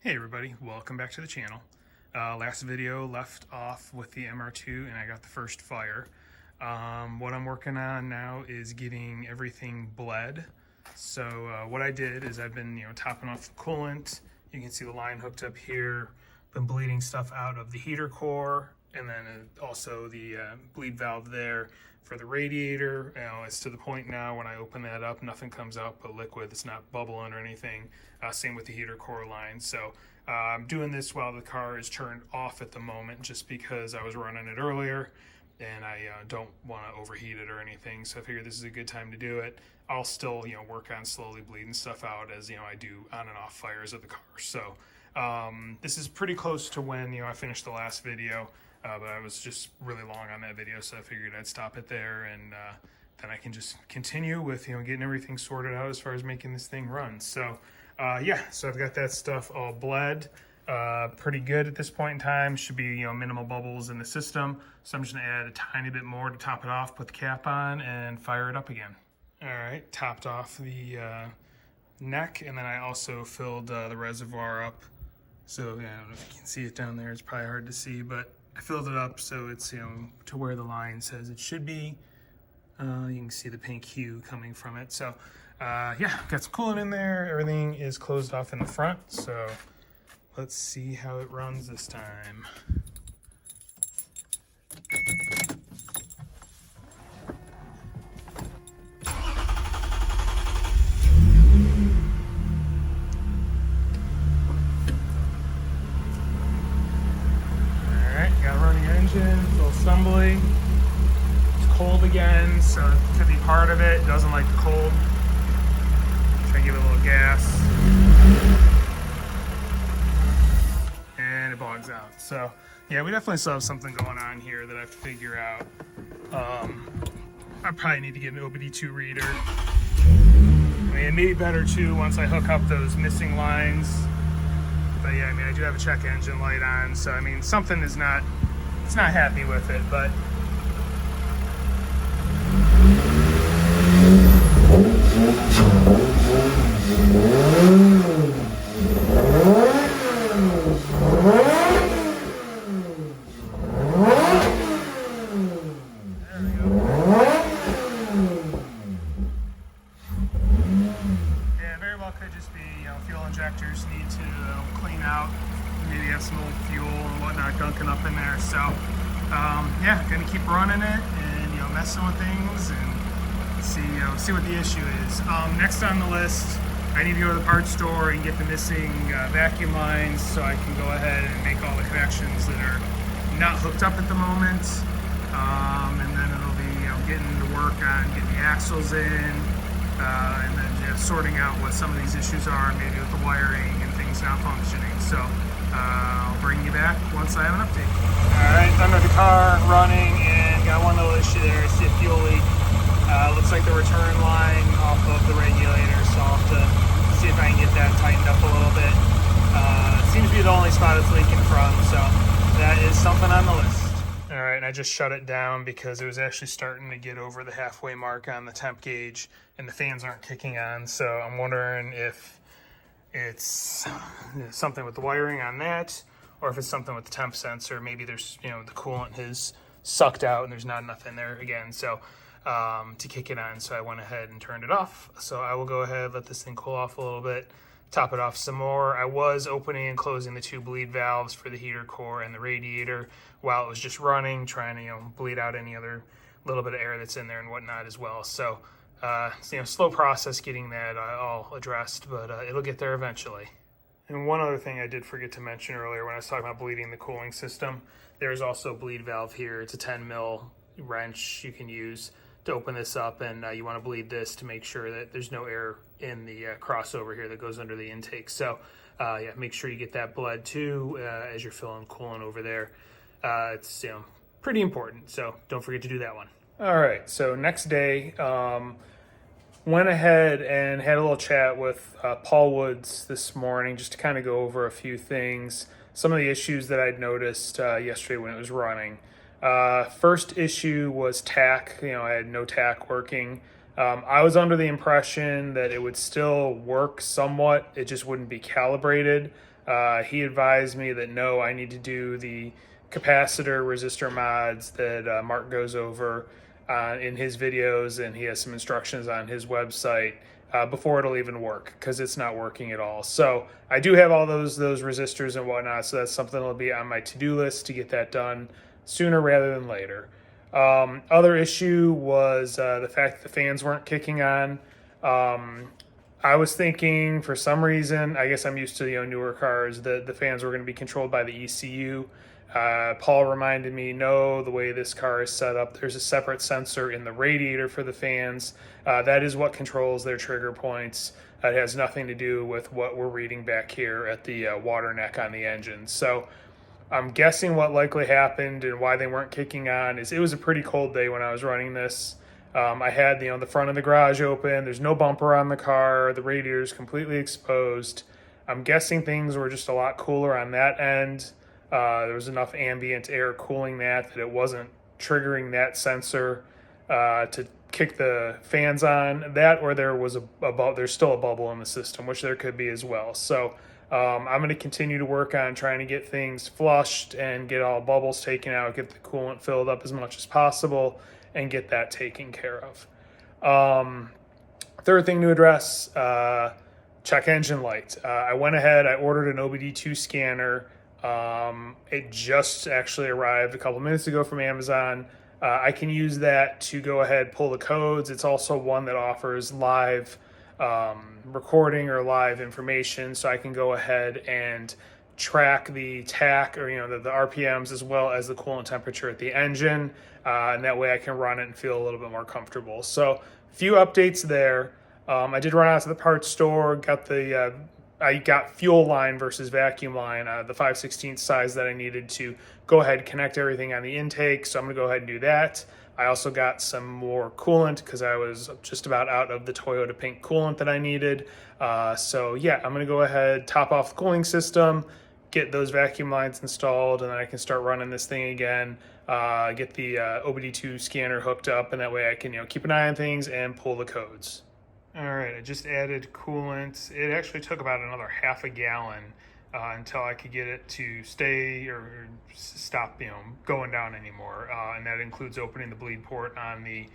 Hey everybody, welcome back to the channel. Last video left off with the MR2 and I got the first fire. What I'm working on now is getting everything bled. So what I did is I've been topping off the coolant. You can see the line hooked up here. Been bleeding stuff out of the heater core, and then also the bleed valve there for the radiator. It's to the point now when I open that up, nothing comes out but liquid. It's not bubbling or anything. Same with the heater core line. So I'm doing this while the car is turned off at the moment, just because I was running it earlier and I don't want to overheat it or anything. So I figured this is a good time to do it. I'll still work on slowly bleeding stuff out as I do on and off fires of the car. So this is pretty close to when I finished the last video, but I was just really long on that video, so I figured I'd stop it there, and then I can just continue with getting everything sorted out as far as making this thing run. So yeah, so I've got that stuff all bled pretty good at this point in time. Should be minimal bubbles in the system, so I'm just gonna add a tiny bit more to top it off, put the cap on, and fire it up again. All right, topped off the neck, and then I also filled the reservoir up. So yeah, I don't know if you can see it down there. It's probably hard to see, but I filled it up so it's to where the line says it should be. You can see the pink hue coming from it. So yeah, got some coolant in there. Everything is closed off in the front. So let's see how it runs this time. A little stumbly. It's cold again, so it could be part of it. It doesn't like the cold. Try to give it a little gas. And it bogs out. So yeah, we definitely still have something going on here that I have to figure out. I probably need to get an OBD2 reader. I mean, it may be better too once I hook up those missing lines. But yeah, I mean, I do have a check engine light on, so I mean, something is not. It's not happy with it, but yeah, very well could just be fuel injectors need to clean out. Maybe have some old fuel and whatnot gunking up in there. So yeah, gonna keep running it and messing with things and see what the issue is. Next on the list, I need to go to the parts store and get the missing vacuum lines so I can go ahead and make all the connections that are not hooked up at the moment. And then it'll be getting to work on getting the axles in, and then sorting out what some of these issues are, maybe with the wiring and things not functioning. So I'll bring you back once I have an update. All right, under the car, running, and got one little issue there. I see a fuel leak. Looks like the return line off of the regulator, so I'll have to see if I can get that tightened up a little bit. It seems to be the only spot it's leaking from, so that is something on the list. All right, and I just shut it down because it was actually starting to get over the halfway mark on the temp gauge, and the fans aren't kicking on, so I'm wondering if it's something with the wiring on that, or if it's something with the temp sensor. Maybe there's the coolant has sucked out and there's not enough in there again, so to kick it on. So I went ahead and turned it off. So I will go ahead, let this thing cool off a little bit, top it off some more. I was opening and closing the two bleed valves for the heater core and the radiator while it was just running, trying to bleed out any other little bit of air that's in there and whatnot as well. So slow process getting that all addressed, but it'll get there eventually. And one other thing I did forget to mention earlier when I was talking about bleeding the cooling system, there's also a bleed valve here. It's a 10 mil wrench you can use to open this up, and you want to bleed this to make sure that there's no air in the crossover here that goes under the intake. So yeah, make sure you get that bled too as you're filling coolant over there. It's pretty important, so don't forget to do that one. All right, so next day, went ahead and had a little chat with Paul Woods this morning just to kind of go over a few things, some of the issues that I'd noticed yesterday when it was running. First issue was tach. I had no tach working. I was under the impression that it would still work somewhat, it just wouldn't be calibrated. He advised me that no, I need to do the capacitor resistor mods that Mark goes over in his videos, and he has some instructions on his website before it'll even work, because it's not working at all. So I do have all those resistors and whatnot, so that's something that'll be on my to-do list to get that done sooner rather than later. Other issue was the fact that the fans weren't kicking on. I was thinking, for some reason, I guess I'm used to newer cars, that the fans were going to be controlled by the ECU. Paul reminded me, no, the way this car is set up, there's a separate sensor in the radiator for the fans. That is what controls their trigger points. It has nothing to do with what we're reading back here at the water neck on the engine. So I'm guessing what likely happened and why they weren't kicking on is it was a pretty cold day when I was running this. I had the front of the garage open. There's no bumper on the car. The radiator is completely exposed. I'm guessing things were just a lot cooler on that end. There was enough ambient air cooling that it wasn't triggering that sensor to kick the fans on. That, or there's still a bubble in the system, which there could be as well. So I'm going to continue to work on trying to get things flushed and get all bubbles taken out, get the coolant filled up as much as possible, and get that taken care of. Third thing to address, check engine light. I went ahead, I ordered an OBD2 scanner. It just actually arrived a couple minutes ago from Amazon. I can use that to go ahead, pull the codes. It's also one that offers live recording or live information, so I can go ahead and track the tach, or the RPMs, as well as the coolant temperature at the engine, and that way I can run it and feel a little bit more comfortable. So a few updates there. I did run out to the parts store, I got fuel line versus vacuum line, the 5/16 size that I needed to go ahead and connect everything on the intake, so I'm going to go ahead and do that. I also got some more coolant because I was just about out of the Toyota pink coolant that I needed. So yeah, I'm going to go ahead, top off the cooling system, get those vacuum lines installed, and then I can start running this thing again, get the OBD2 scanner hooked up, and that way I can keep an eye on things and pull the codes. All right, I just added coolant. It actually took about another half a gallon until I could get it to stay or stop, going down anymore. And that includes opening the bleed port on the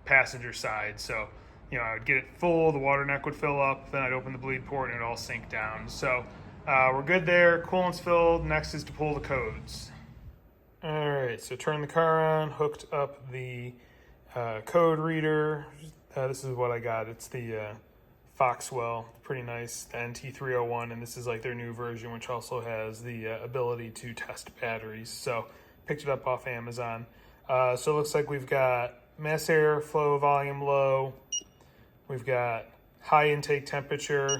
passenger side. So, I would get it full, the water neck would fill up, then I'd open the bleed port and it'd all sink down. So we're good there. Coolant's filled. Next is to pull the codes. All right, so turn the car on, hooked up the code reader. This is what I got. It's the Foxwell, pretty nice, the NT301, and this is like their new version, which also has the ability to test batteries. So picked it up off Amazon. So it looks like we've got mass airflow volume low, we've got high intake temperature,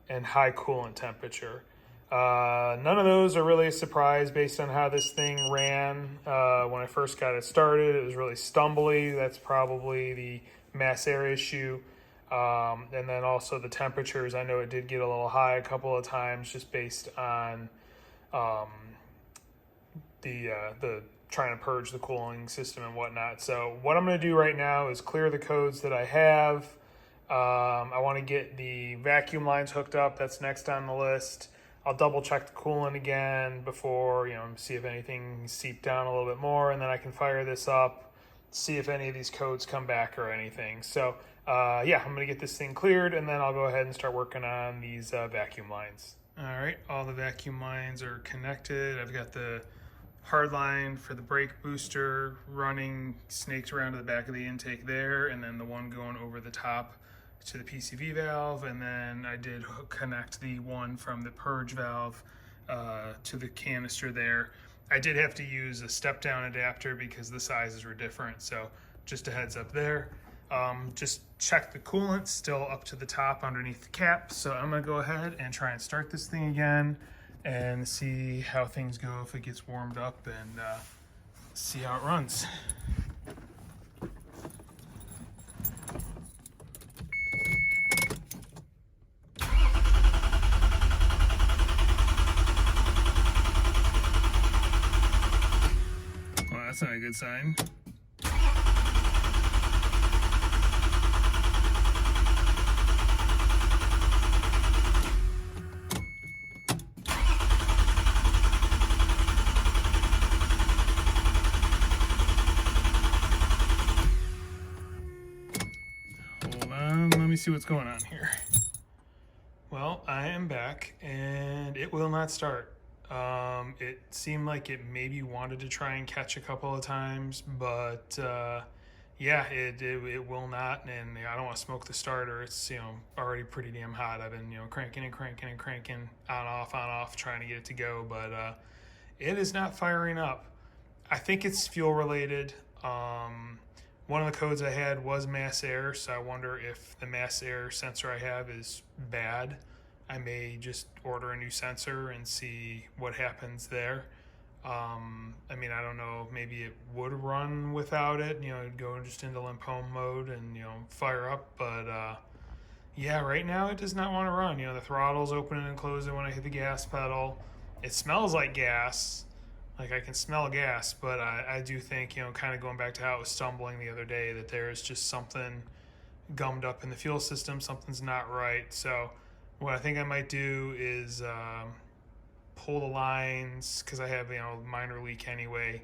and high coolant temperature. None of those are really a surprise based on how this thing ran. When I first got it started, it was really stumbly. That's probably the mass air issue. And then also the temperatures. I know it did get a little high a couple of times just based on the trying to purge the cooling system and whatnot. So what I'm going to do right now is clear the codes that I have. I want to get the vacuum lines hooked up. That's next on the list. I'll double check the coolant again before, see if anything seeped down a little bit more, and then I can fire this up, see if any of these codes come back or anything. So yeah, I'm going to get this thing cleared, and then I'll go ahead and start working on these vacuum lines. All right, all the vacuum lines are connected. I've got the hard line for the brake booster running, snaked around to the back of the intake there, and then the one going over the top to the PCV valve, and then I did connect the one from the purge valve to the canister there. I did have to use a step-down adapter because the sizes were different, so just a heads up there. Just check the coolant, still up to the top underneath the cap, so I'm going to go ahead and try and start this thing again and see how things go if it gets warmed up, and see how it runs. Well, that's not a good sign. see what's going on here. Well, I am back and it will not start. It seemed like it maybe wanted to try and catch a couple of times, but yeah, it will not, and I don't want to smoke the starter. It's, you know, already pretty damn hot. I've been, you know, cranking and cranking and cranking on off, trying to get it to go, but it is not firing up. I think it's fuel related. One of the codes I had was mass air, so I wonder if the mass air sensor I have is bad. I may just order a new sensor and see what happens there. I mean, I don't know, maybe it would run without it, you know, it'd go just into limp home mode and, you know, fire up, but yeah, right now it does not want to run. You know, the throttle's opening and closing when I hit the gas pedal. It smells like gas, like I can smell gas, but I do think, you know, kind of going back to how it was stumbling the other day, that there is just something gummed up in the fuel system, something's not right. So what I think I might do is pull the lines, because I have, you know, minor leak anyway,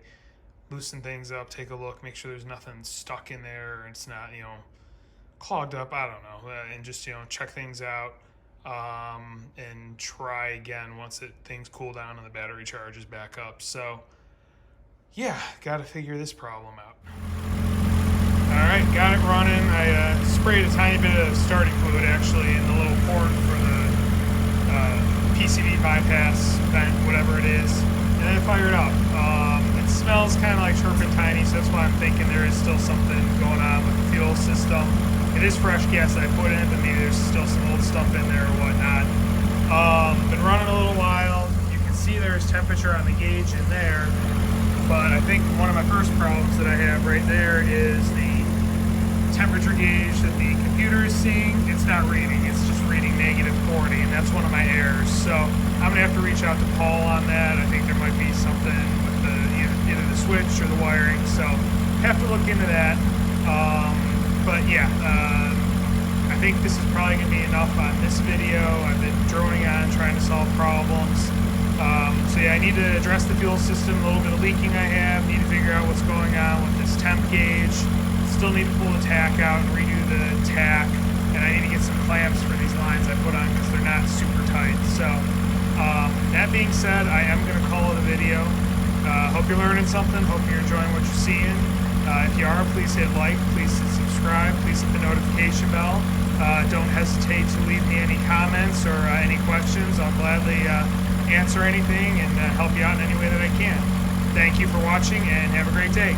loosen things up, take a look, make sure there's nothing stuck in there and it's not, you know, clogged up, I don't know, and just, you know, check things out and try again once things cool down and the battery charges back up. So yeah, got to figure this problem out. All right, got it running. I sprayed a tiny bit of starting fluid actually in the little port for the PCV bypass vent, whatever it is, and then it fired up. It smells kind of like turpentine, so that's why I'm thinking there is still something going on with the fuel system. It is fresh gas that I put in, but maybe there's still some old stuff in there or whatnot. Been running a little while. You can see there's temperature on the gauge in there, but I think one of my first problems that I have right there is the temperature gauge that the computer is seeing. It's not reading, it's just reading -40, and that's one of my errors. So I'm gonna have to reach out to Paul on that. I think there might be something with the either the switch or the wiring, so have to look into that. But yeah, I think this is probably gonna be enough on this video. I've been droning on trying to solve problems. So yeah, I need to address the fuel system, a little bit of leaking I have, need to figure out what's going on with this temp gauge. Still need to pull the tach out and redo the tach, and I need to get some clamps for these lines I put on because they're not super tight. So that being said, I am going to call it a video. Hope you're learning something, hope you're enjoying what you're seeing. If you are, please hit like, please subscribe, please hit the notification bell. Don't hesitate to leave me any comments or any questions. I'll gladly answer anything and help you out in any way that I can. Thank you for watching and have a great day.